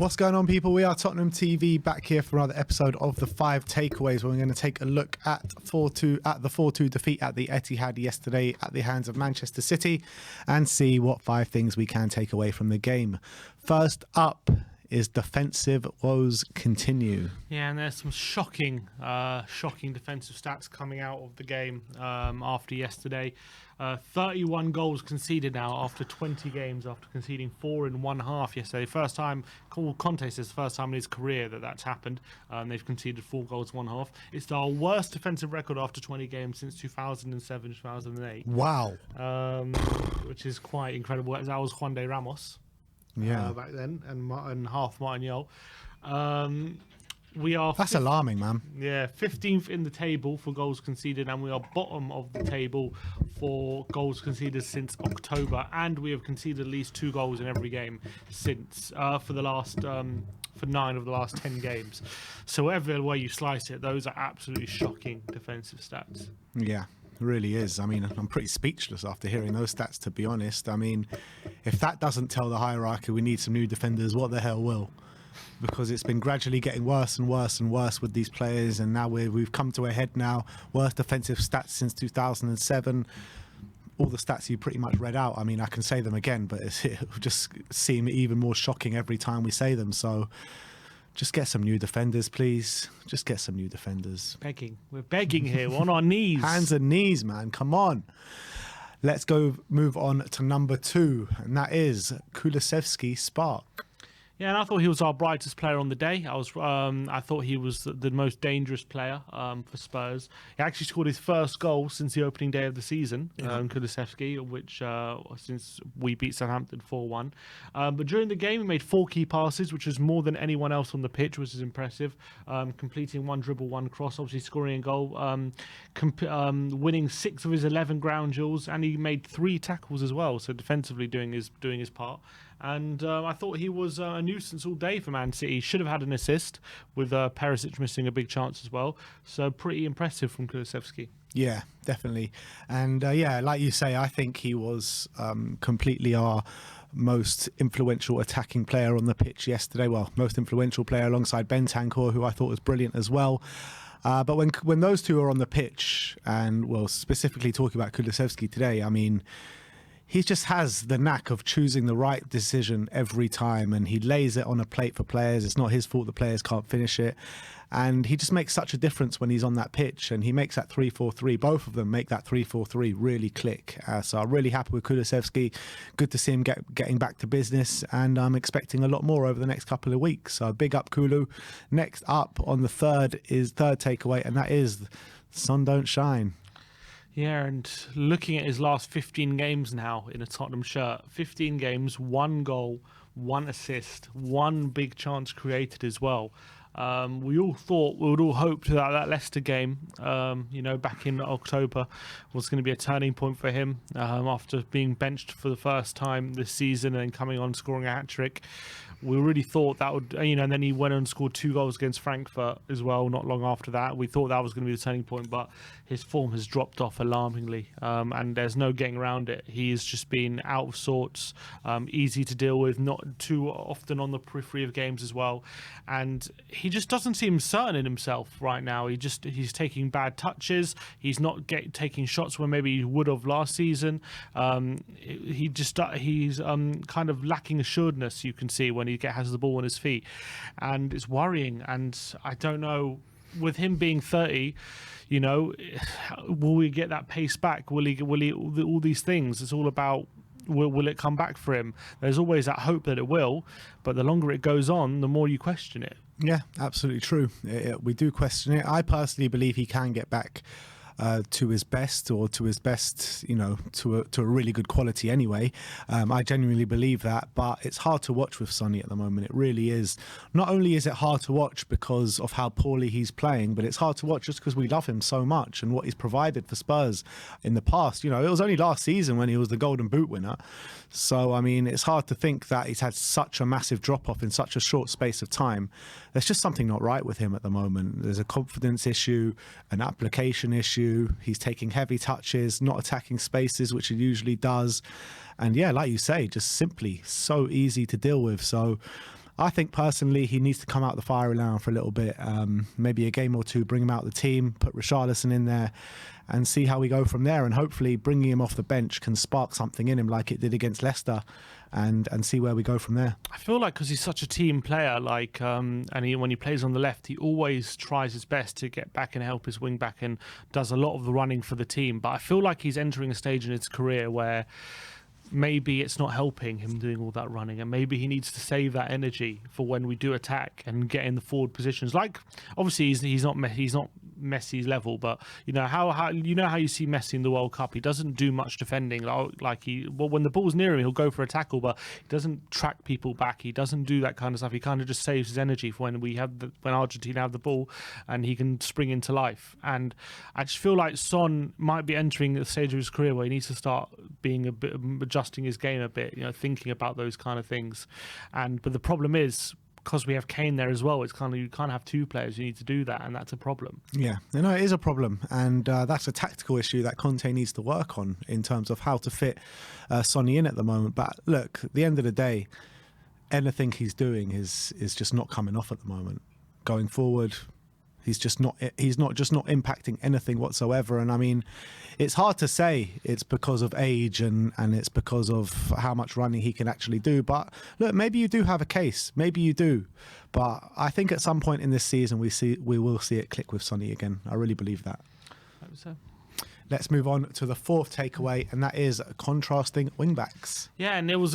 What's going on, people? We are Tottenham TV, back here for another episode of the 5 takeaways, where we're going to take a look at the 4-2 defeat at the Etihad yesterday at the hands of Manchester City and see what 5 things we can take away from the game. First up is defensive woes continue. Yeah, and there's some shocking defensive stats coming out of the game after yesterday. 31 goals conceded now after 20 games, after conceding 4 in one half yesterday. First time, Conte says the first time in his career that's happened. They've conceded 4 goals in one half. It's our worst defensive record after 20 games since 2007, 2008. Wow. Which is quite incredible. That was Juan de Ramos. Back then, and half Martin Jol. That's alarming, man. Yeah, 15th in the table for goals conceded, and we are bottom of the table for goals conceded since October, and we have conceded at least 2 goals in every game since for 9 of the last 10 games. So whatever way you slice it, those are absolutely shocking defensive stats. Yeah. Really is. I mean, I'm pretty speechless after hearing those stats, to be honest. I mean, if that doesn't tell the hierarchy we need some new defenders, what the hell will? Because it's been gradually getting worse and worse and worse with these players, and now we've come to a head now. Worst defensive stats since 2007. All the stats you pretty much read out, I mean, I can say them again, but it'll just seem even more shocking every time we say them. So just get some new defenders, please. Just get some new defenders. We're begging here. We're on our knees. Hands and knees, man. Come on. Let's move on to number 2, and that is Kulusevski spark. Yeah, and I thought he was our brightest player on the day. I thought he was the most dangerous player for Spurs. He actually scored his first goal since the opening day of the season, Kulusevski, which since we beat Southampton 4-1. But during the game, he made 4 key passes, which was more than anyone else on the pitch, which is impressive. Completing 1 dribble, 1 cross, obviously scoring a goal, winning 6 of his 11 ground duels, and he made 3 tackles as well. So defensively doing his part. And I thought he was a nuisance all day for Man City. He should have had an assist, with Perisic missing a big chance as well. So pretty impressive from Kulusevski. Yeah, definitely. And yeah, like you say, I think he was completely our most influential attacking player on the pitch yesterday. Well, most influential player alongside Bentancur, who I thought was brilliant as well. But when those two are on the pitch, and well, specifically talking about Kulusevski today, I mean, he just has the knack of choosing the right decision every time, and he lays it on a plate for players. It's not his fault the players can't finish it. And he just makes such a difference when he's on that pitch, and he makes that 3-4-3. Both of them make that 3-4-3 really click. So I'm really happy with Kulusevski. Good to see him getting back to business, and I'm expecting a lot more over the next couple of weeks. So big up, Kulu. Next up on the third takeaway, and that is sun don't shine. Yeah, and looking at his last 15 games now in a Tottenham shirt, 15 games, 1 goal, 1 assist, 1 big chance created as well. We would all hope that Leicester game, back in October, was going to be a turning point for him after being benched for the first time this season and coming on scoring a hat-trick. We really thought that would, and then he went and scored 2 goals against Frankfurt as well not long after that. We thought that was going to be the turning point, but his form has dropped off alarmingly, and there's no getting around it. He's just been out of sorts, easy to deal with, not too often on the periphery of games as well, and he just doesn't seem certain in himself right now. He's taking bad touches. He's not taking shots where maybe he would have last season. He's kind of lacking assuredness, you can see, when he has the ball on his feet, and it's worrying. And I don't know, with him being 30, will we get that pace back? Will he all these things? It's all about, will it come back for him? There's always that hope that it will, but the longer it goes on, the more you question it. Yeah, absolutely true. We do question it. I personally believe he can get back to his best, to a really good quality anyway. I genuinely believe that, but it's hard to watch with Sonny at the moment. It really is. Not only is it hard to watch because of how poorly he's playing, but it's hard to watch just because we love him so much and what he's provided for Spurs in the past. It was only last season when he was the Golden Boot winner. So, I mean, it's hard to think that he's had such a massive drop-off in such a short space of time. There's just something not right with him at the moment. There's a confidence issue, an application issue. He's taking heavy touches, not attacking spaces, which he usually does. And yeah, like you say, just simply so easy to deal with. So I think personally he needs to come out the firing line for a little bit, maybe a game or two, bring him out the team, put Richarlison in there and see how we go from there. And hopefully bringing him off the bench can spark something in him like it did against Leicester, and see where we go from there. I feel like because he's such a team player, like, and when he plays on the left, he always tries his best to get back and help his wing back and does a lot of the running for the team. But I feel like he's entering a stage in his career where maybe it's not helping him doing all that running, and maybe he needs to save that energy for when we do attack and get in the forward positions. Like, obviously he's not Messi's level, but you know how you see Messi in the World Cup. He doesn't do much defending. Like when the ball's near him, he'll go for a tackle, but he doesn't track people back. He doesn't do that kind of stuff. He kind of just saves his energy for when Argentina have the ball, and he can spring into life. And I just feel like Son might be entering a stage of his career where he needs to start being a bit, adjusting his game a bit, you know, thinking about those kind of things. But the problem is, because we have Kane there as well, it's kind of, you can't have two players. You need to do that, and that's a problem. Yeah, you know, it is a problem, and that's a tactical issue that Conte needs to work on in terms of how to fit Sonny in at the moment. But look, at the end of the day, anything he's doing is just not coming off at the moment. Going forward, he's not impacting anything whatsoever. And I mean, it's hard to say it's because of age and it's because of how much running he can actually do. But look, maybe you do have a case. Maybe you do. But I think at some point in this season we will see it click with Sonny again. I really believe that. I hope so. Let's move on to the fourth takeaway, and that is contrasting wing-backs. Yeah, and there was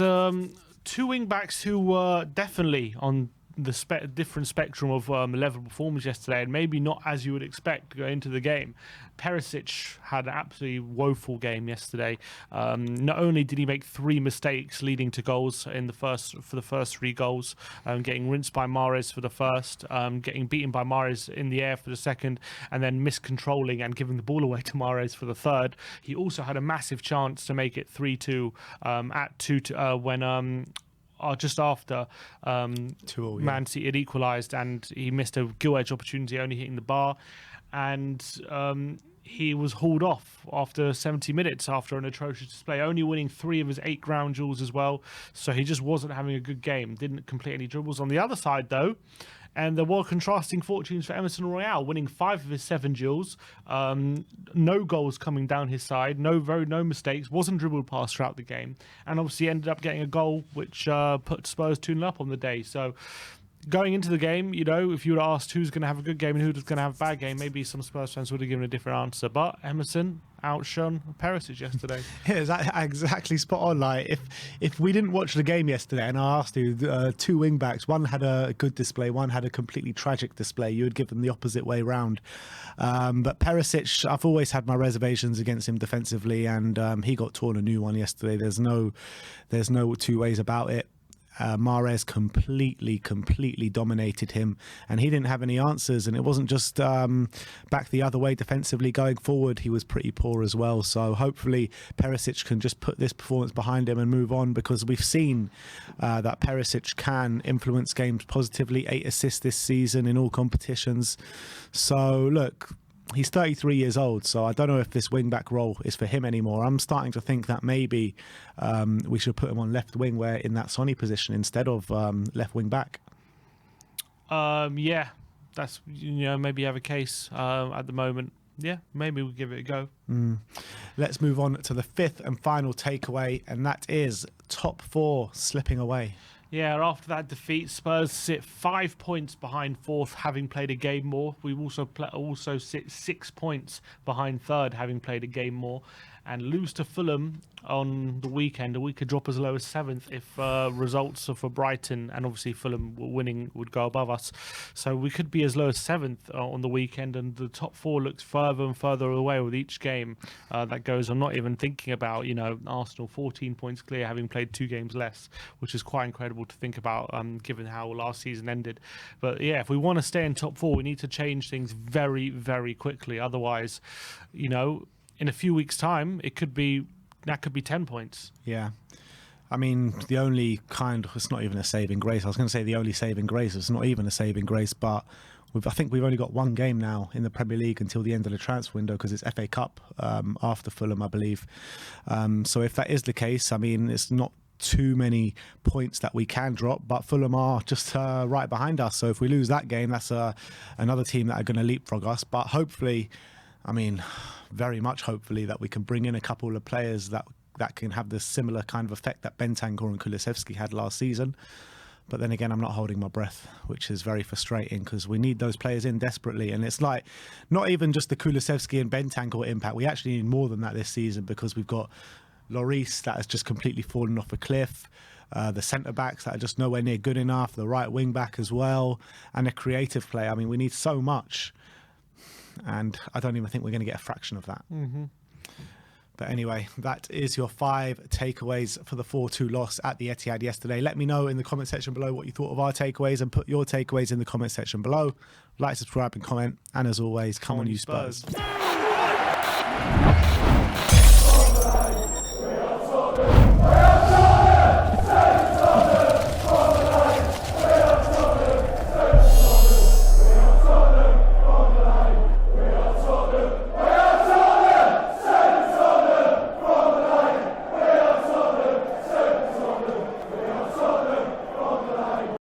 two wing-backs who were definitely on the different spectrum of level performance yesterday, and maybe not as you would expect to go into the game. Perisic had an absolutely woeful game yesterday. Not only did he make 3 mistakes leading to goals for the first 3 goals, getting rinsed by Mahrez for the first, getting beaten by Mahrez in the air for the second, and then miscontrolling and giving the ball away to Mahrez for the third. He also had a massive chance to make it 3-2 at 2 when just after Man City had equalised, and he missed a gill-edge opportunity, only hitting the bar, and he was hauled off after 70 minutes after an atrocious display, only winning 3 of his 8 ground duels as well. So he just wasn't having a good game, didn't complete any dribbles. On the other side, though, and there were contrasting fortunes for Emerson Royale, winning 5 of his 7 duels, no goals coming down his side, no mistakes, wasn't dribbled past throughout the game, and obviously ended up getting a goal which put Spurs 2-0 up on the day. So going into the game, you know, if you would asked who's going to have a good game and who's going to have a bad game, maybe some Spurs fans would have given a different answer. But Emerson outshone Perisic yesterday. Yeah, exactly spot on. Like, if we didn't watch the game yesterday and I asked you, 2 wing backs, one had a good display, one had a completely tragic display, you would give them the opposite way round. But Perisic, I've always had my reservations against him defensively, and he got torn a new one yesterday. There's no 2 ways about it. Mahrez completely dominated him, and he didn't have any answers. And it wasn't just back the other way defensively. Going forward, he was pretty poor as well. So hopefully Perisic can just put this performance behind him and move on, because we've seen that Perisic can influence games positively. 8 assists this season in all competitions. So look, he's 33 years old, so I don't know if this wing-back role is for him anymore. I'm starting to think that maybe we should put him on left wing, where in that Sonny position instead of left wing-back. Yeah, that's, you know, maybe you have a case at the moment. Yeah, maybe we'll give it a go. Let's move on to the 5th and final takeaway, and that is top 4 slipping away. Yeah, after that defeat, Spurs sit 5 points behind 4th, having played a game more. We also sit 6 points behind 3rd, having played a game more, and lose to Fulham on the weekend. We could drop as low as 7th if results for Brighton and obviously Fulham winning would go above us. So we could be as low as 7th on the weekend, and the top 4 looks further and further away with each game that goes. I'm not even thinking about, you know, Arsenal 14 points clear, having played 2 games less, which is quite incredible to think about given how last season ended. But yeah, if we want to stay in top 4, we need to change things very, very quickly. Otherwise, you know, in a few weeks' time, that could be 10 points. Yeah. I mean, the only it's not even a saving grace. I was going to say the only saving grace. It's not even a saving grace, but I think we've only got 1 game now in the Premier League until the end of the transfer window, because it's FA Cup after Fulham, I believe. So if that is the case, I mean, it's not too many points that we can drop, but Fulham are just right behind us. So if we lose that game, that's another team that are going to leapfrog us. But hopefully, I mean, very much hopefully, that we can bring in a couple of players that can have the similar kind of effect that Bentancur and Kulusevski had last season. But then again, I'm not holding my breath, which is very frustrating because we need those players in desperately. And it's like not even just the Kulusevski and Bentancur impact. We actually need more than that this season because we've got Lloris that has just completely fallen off a cliff. The centre-backs that are just nowhere near good enough. The right wing-back as well. And a creative player. I mean, we need so much. And I don't even think we're going to get a fraction of that. Mm-hmm. But anyway, that is your 5 takeaways for the 4-2 loss at the Etihad yesterday. Let me know in the comment section below what you thought of our takeaways and put your takeaways in the comment section below. Like, subscribe and comment. And as always, come on you Spurs.